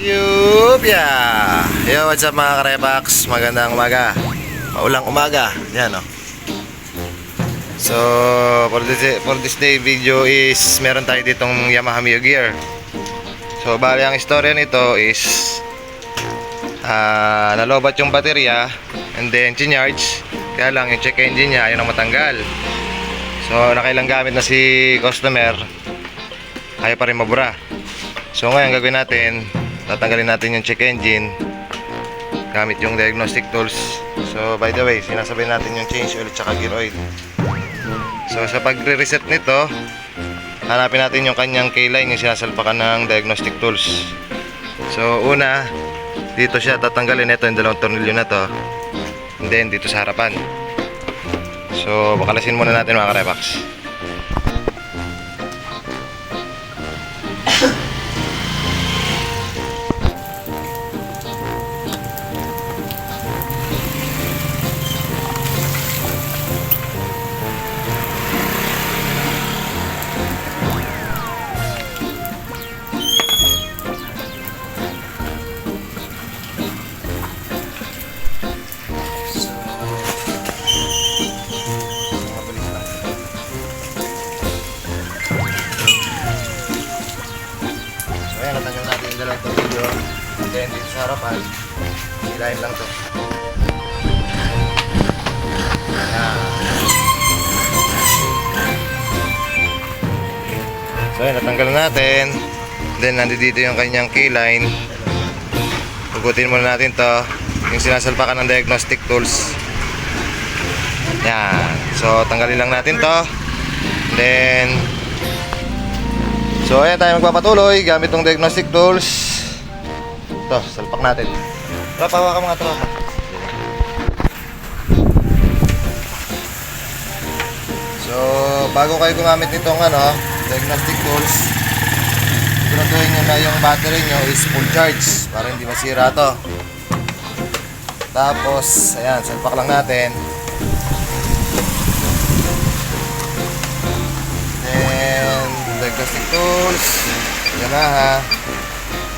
Yeah! Yo, what's up mga karebax? Magandang umaga. Maulang umaga. Yan o. So, for this day video is meron tayo ditong Yamaha Mio Gear. So, bali ang istorya nito is nalobat yung baterya and then chinyarge. Kaya lang yung check engine niya ayaw nang matanggal. So, nakailang gamit na si customer, ayaw pa rin mabura. So, ngayon gagawin natin, tatanggalin natin yung check engine gamit yung diagnostic tools. So by the way, sinasabay natin yung change oil at saka gear oil. So sa pagre-reset nito, hanapin natin yung kanyang keyline, yung sinasalpakan ng diagnostic tools. So una, dito siya tatanggalin, ito yung dalawang tornilyo na to, and then dito sa harapan. So bakalasin muna natin mga karebax. Ayan, natanggal natin yung dalawang tornilyo. Then dito sa harapan, silahin lang to. Ayan. So ayan, natanggal natin. Then nandito yung kanyang keyline. Hugutin muna natin to, yung sinasalpakan ng diagnostic tools. Ayan. So tanggalin lang natin to. Then so ayan tayo magpapatuloy gamit tong diagnostic tools. Ito, salpak natin. Tropa, hawa ka mga tropa. So bago kayo gumamit nitong diagnostic tools, siguraduhin nyo na yung battery nyo is full charge para hindi masira to. Tapos ayan, salpak lang natin. Diagnostic tools, Yamaha,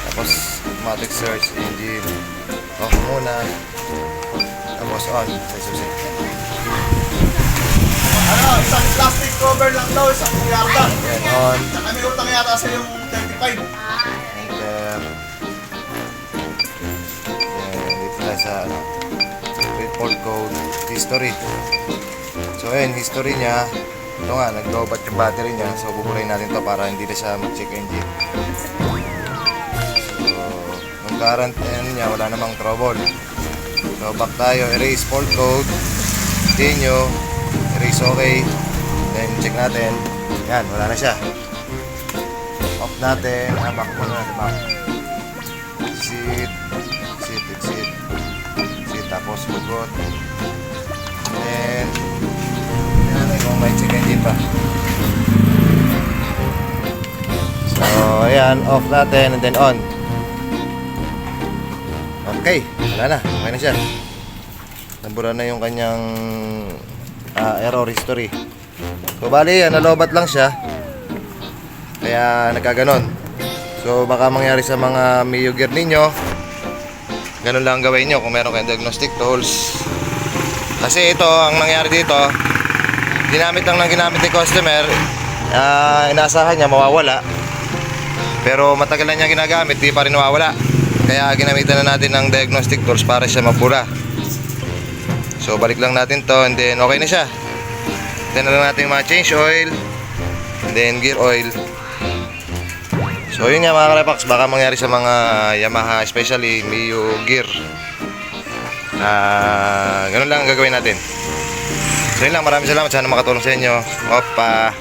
tapos automatic search engine, off muna, tapos on sa susi. Isang plastic cover lang daw, isang yarda. Then on, Saka may utang yata sa yung 35. enter. Then dito na sa report code, history. So ayun, history niya. Ito nga, nag-lobat yung battery niya. So buburahin natin to para hindi na siya mag-check engine. So yung current niya, wala namang trouble. So back tayo, erase fault code, continue, erase okay, then check natin. Yan, wala na siya. Off natin, back muna natin, back. Exit, exit, exit, exit, tapos bugot. Then kung may check engine pa. So ayan, off natin and then on. Okay, wala na, okay na siya. Nabura na yung kanyang error history. So bali yan, nalobat lang siya, kaya nagkaganon. So baka mangyari sa mga Mio Gear ninyo, ganun lang gawin nyo kung meron kayong diagnostic tools. Kasi ito, ang nangyari dito, ginamit lang ng ginamit ni customer, inaasahan niya mawawala, pero matagal na niya ginagamit, di pa rin mawawala. Kaya ginamitan na natin ng diagnostic tools para siya mabura. So balik lang natin to and then okay na siya. Then na lang natin mga change oil and then gear oil. So yun nga mga karepax, baka mangyari sa mga Yamaha, especially Mio Gear. Ganun lang ang gagawin natin. So yun lang, maraming salamat, sana makatulong sa inyo. Opa.